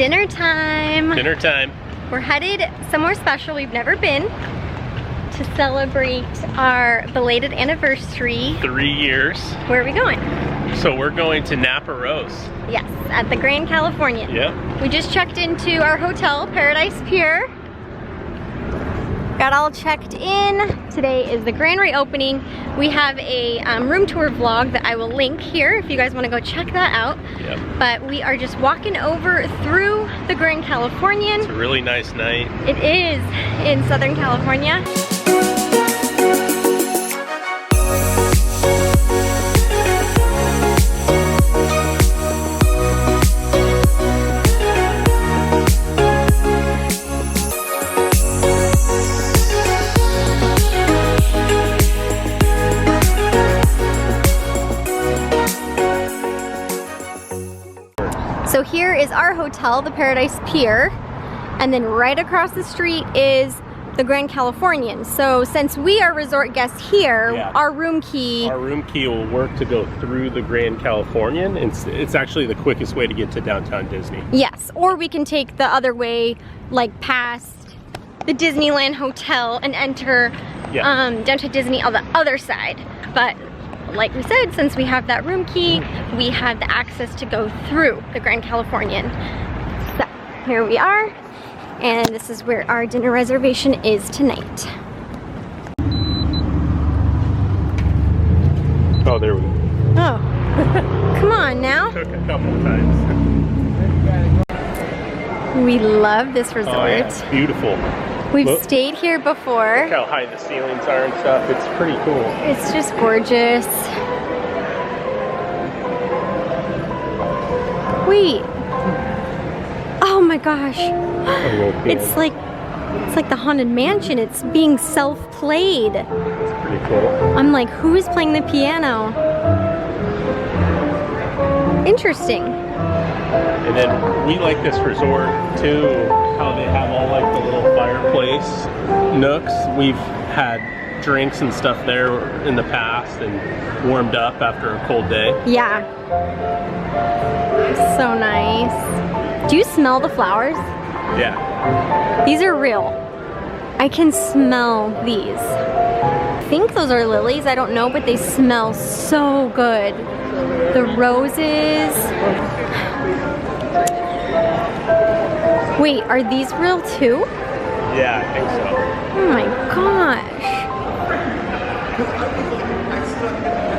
Dinner time. Dinner time. We're headed somewhere special we've never been to celebrate our belated anniversary. 3 years. Where are we going? So we're going to Napa Rose. Yes, at the Grand Californian. Yep. We just checked into our hotel, Paradise Pier. Got all checked in. Today is the grand reopening. We have a room tour vlog that I will link here if you guys want to go check that out. Yep. But we are just walking over through the Grand Californian. It's a really nice night. It is in Southern California. So here is our hotel, the Paradise Pier, and then right across the street is the Grand Californian. So since we are resort guests here, Yeah. our room key will work to go through the Grand Californian. It's actually the quickest way to get to downtown Disney. Yes, or we can take the other way, like past the Disneyland Hotel and enter downtown Disney on the other side. But like we said, since we have that room key, we have the access to go through the Grand Californian. So here we are, and this is where our dinner reservation is tonight. Oh, there we go. Oh, come on now. Took a couple times. We love this resort. Oh, yeah, it's beautiful. We've stayed here before. Look how high the ceilings are and stuff. It's pretty cool. It's just gorgeous. Wait. Oh my gosh. It's like the Haunted Mansion. It's being self-played. It's pretty cool. I'm like, who is playing the piano? Interesting. And then we like this resort too, how they have all like the little fireplace nooks. We've had drinks and stuff there in the past and warmed up after a cold day. Yeah. So nice. Do you smell the flowers? Yeah. These are real. I can smell these. I think those are lilies, I don't know, but they smell so good. The roses. Wait, are these real too? Yeah, I think so. Oh my gosh.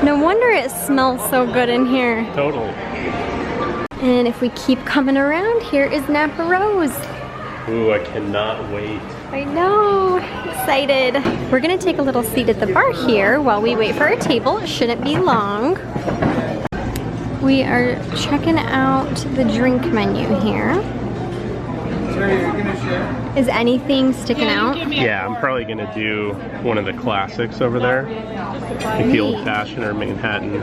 No wonder it smells so good in here. Totally. And if we keep coming around, here is Napa Rose. Ooh, I cannot wait. I know, excited. We're gonna take a little seat at the bar here while we wait for our table. It shouldn't be long. We are checking out the drink menu here. Is anything sticking out? Yeah, I'm probably gonna do one of the classics over there. Like the old fashioned or Manhattan.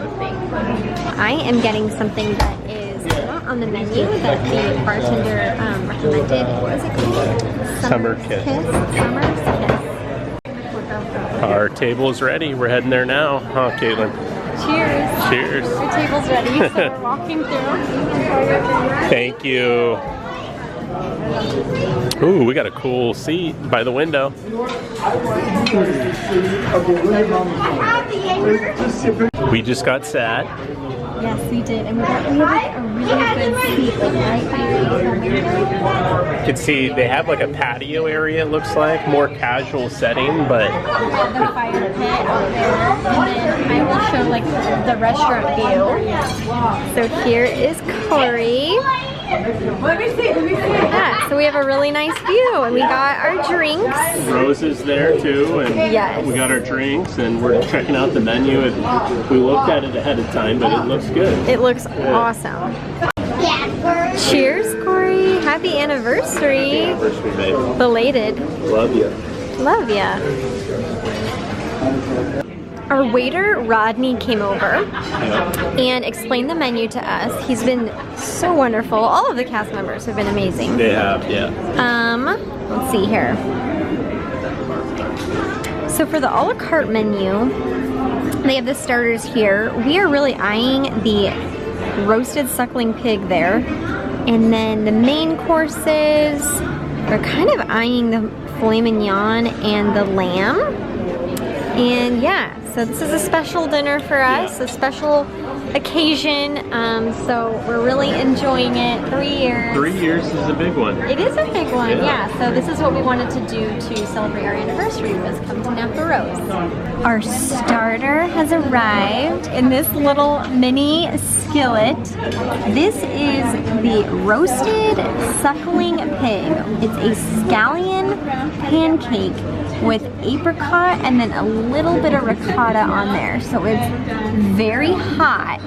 I am getting something that is not on the menu that the bartender recommended. What is it called? Summer Kiss. Summer's Kiss. Our table is ready. We're heading there now, huh, Caitlin? Cheers. Cheers. Our table's ready, so we're walking through. Thank you. Ooh, we got a cool seat by the window. We just got sat. Yes, we did, and we have like a really good seat, like right by the window. You can see they have like a patio area, it looks like, more casual setting, but The fire pit out there, and then I will show like the restaurant view. So here is Corey. Yeah, so we have a really nice view, and we got our drinks. Rose is there too, and Yes. we got our drinks, and we're checking out the menu. And we looked at it ahead of time, but it looks good. It looks awesome. Cheers, Corey. Happy anniversary. Anniversary, babe. Belated. Love you. Love ya. Our waiter, Rodney, came over and explained the menu to us. He's been so wonderful. All of the cast members have been amazing. They have, yeah. Let's see here. So for the a la carte menu, they have the starters here. We are really eyeing the roasted suckling pig there. And then the main courses, we're kind of eyeing the filet mignon and the lamb. And yeah, so this is a special dinner for us, a special occasion. So we're really enjoying it. 3 years. 3 years is a big one. It is a big one, yeah. So this is what we wanted to do to celebrate our anniversary, was come to Napa Rose. Our starter has arrived in this little mini skillet. This is the roasted suckling pig. It's a scallion pancake with apricot and then a little bit of ricotta on there. So it's very hot.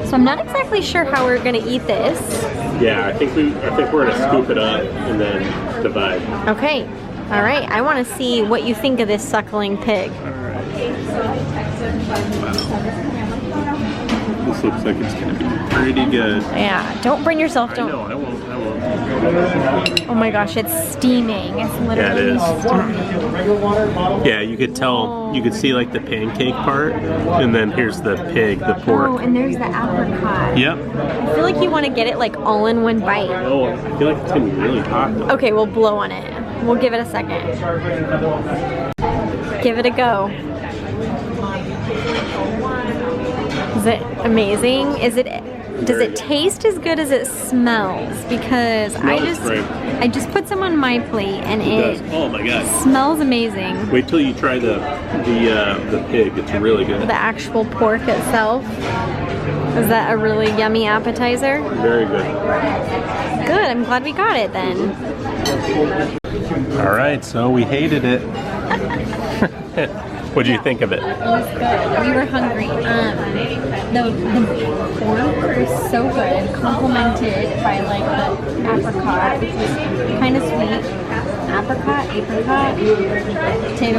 So I'm not exactly sure how we're gonna eat this. Yeah, I think we're gonna scoop it up and then divide. Okay, all right. I want to see what you think of this suckling pig. This looks like it's gonna be pretty good. Yeah, don't burn yourself. Don't. I know, I won't. Oh my gosh, it's steaming. It's literally steaming. Yeah, you could tell, you could see like the pancake part, and then here's the pig, the pork. Oh, and there's the apricot. Yep. I feel like you want to get it like all in one bite. Oh, I feel like it's gonna be really hot though. Okay, we'll blow on it. We'll give it a second. Give it a go. Is it amazing? Does it taste as good as it smells? Because I just put some on my plate and it oh my god, smells amazing. Wait till you try the pig. It's really good. The actual pork itself. Is that a really yummy appetizer? Very good. Good, I'm glad we got it then. All right, so we hated it. What do you think of it? It was good. We were hungry. The pork was so good, complemented by like the apricot, which was kind of sweet. Apricot,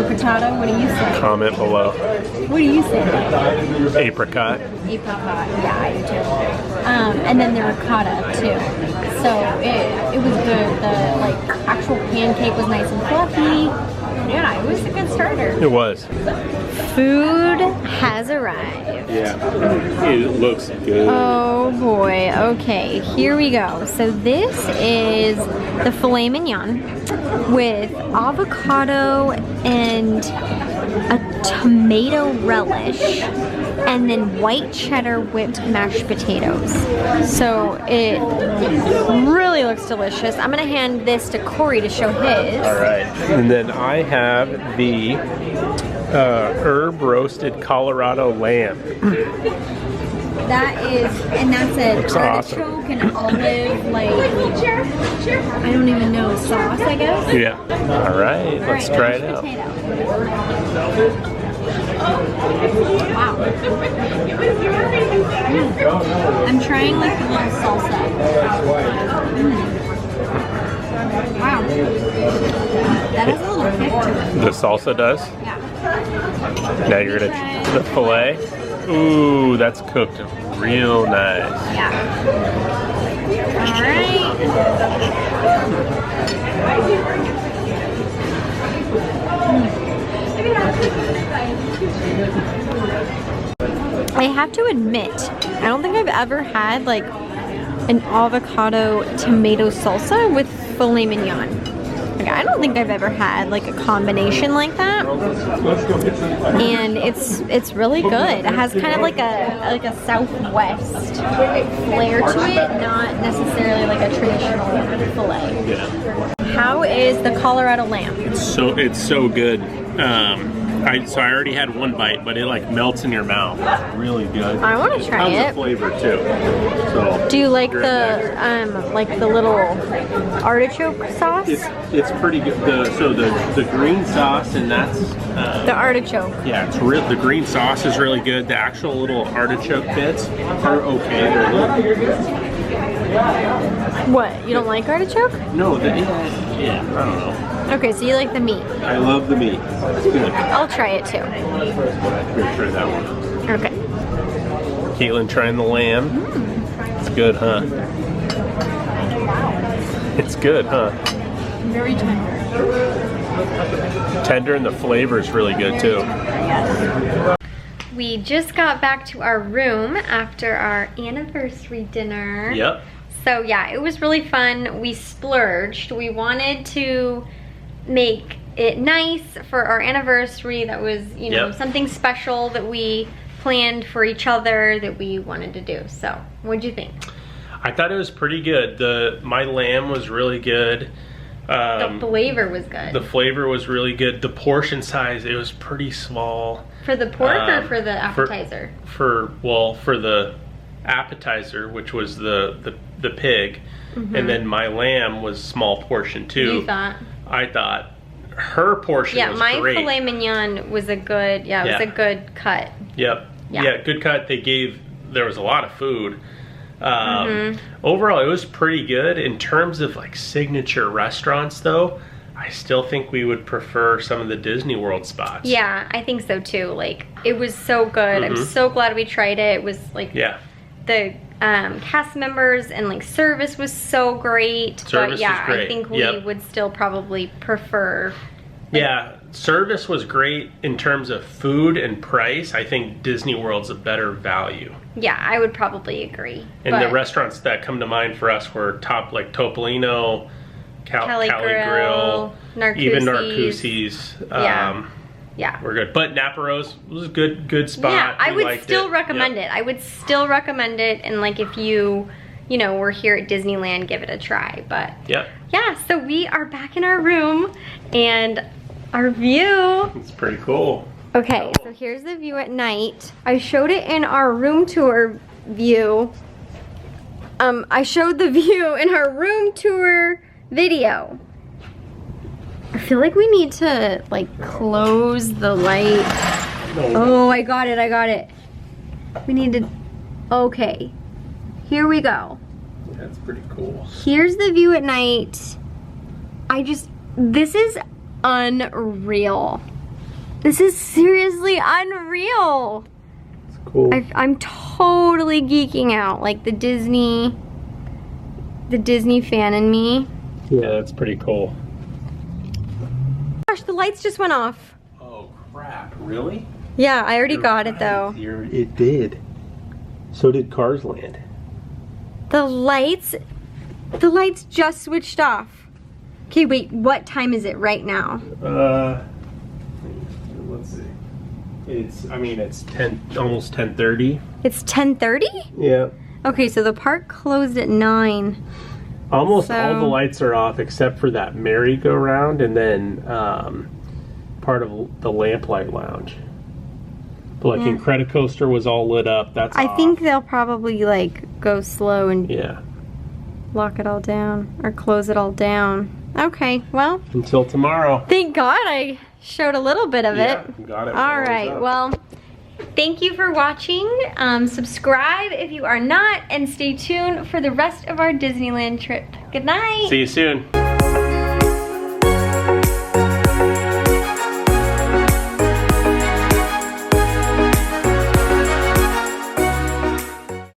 potato, what do you say? Comment below. What do you say? Apricot. Apricot, yeah, I do too. And then the ricotta too. So it was good. The like actual pancake was nice and fluffy. Yeah, it was a good starter. It was. Food has arrived. Yeah, it looks good. Oh boy, okay, here we go. So this is the filet mignon with avocado and a tomato relish and then white cheddar whipped mashed potatoes. So it really looks delicious. I'm gonna hand this to Corey to show his. All right, and then I have the herb roasted Colorado lamb. That's an artichoke awesome. And olive, like, I don't even know, sauce, I guess? Yeah. All right, let's try it out. Wow. I'm trying like the little salsa. Wow. That has a little kick to it. The salsa does? Yeah. Now you're gonna try the filet. Ooh, that's cooked real nice. Yeah. All right. I have to admit, I don't think I've ever had like an avocado tomato salsa with filet mignon. Like, I don't think I've ever had like a combination like that. And it's really good. It has kind of like a Southwest flair to it, not necessarily like a traditional filet. Yeah. How is the Colorado lamb? It's so good. So I already had one bite, but it like melts in your mouth. It's really good. I want to try it. Tons of flavor too. So do you like the little artichoke sauce? It's pretty good. The green sauce, and that's the artichoke. Yeah, it's real. The green sauce is really good. The actual little artichoke bits are okay. They're a little. What? You don't like artichoke? No, yeah, I don't know. Okay, so you like the meat. I love the meat. It's good. I'll try it too. Here, try that one. Okay. Caitlin trying the lamb. It's good, huh? It's good, huh? Very tender. Tender, and the flavor is really good too. Yes. We just got back to our room after our anniversary dinner. Yep. So yeah, it was really fun. We splurged. We wanted to make it nice for our anniversary. That was, you know, something special that we planned for each other that we wanted to do. So what'd you think? I thought it was pretty good. My lamb was really good. The flavor was good. The flavor was really good. The portion size, it was pretty small. For the pork or for the appetizer? For the appetizer, which was the pig, and then my lamb was small portion too. You thought? I thought her portion was great. Yeah, my filet mignon was a good, it was a good cut. Yep. Yeah, good cut. There was a lot of food. Overall, it was pretty good. In terms of like signature restaurants though, I still think we would prefer some of the Disney World spots. Yeah, I think so too. Like, it was so good. I'm so glad we tried it. It was like, the cast members and like service was so great. Service was great. I think we would still probably prefer. Yeah, service was great in terms of food and price. I think Disney World's a better value. Yeah, I would probably agree. And the restaurants that come to mind for us were like Topolino, Cali Grill, Narcoossee's. Even Narcoossee's. We're good. But Napa Rose was a good spot. Yeah, I would still recommend it. I would still recommend it. And like, if you know, we're here at Disneyland, give it a try. But yeah, so we are back in our room and our view. It's pretty cool. Okay, so here's the view at night. I showed it in our room tour view. I showed the view in our room tour video. I feel like we need to like close the light. Oh, I got it. We need to, okay. Here we go. That's pretty cool. Here's the view at night. This is unreal. This is seriously unreal. It's cool. I'm totally geeking out. Like the Disney fan in me. Yeah, that's pretty cool. Gosh, the lights just went off. Oh crap, really? Yeah, I already got it though. It did. So did Cars Land. The lights just switched off. Okay, wait, what time is it right now? Let's see. It's 10, almost 10:30. It's 10:30? Yeah. Okay, so the park closed at 9. Almost all the lights are off except for that merry-go-round and then part of the lamplight lounge. But like Incredicoaster was all lit up. That's off. I think they'll probably like go slow and lock it all down or close it all down. Okay, well. Until tomorrow. Thank God I showed a little bit of it. Got it. All right, well, thank you for watching. Subscribe if you are not, and stay tuned for the rest of our Disneyland trip. Good night. See you soon.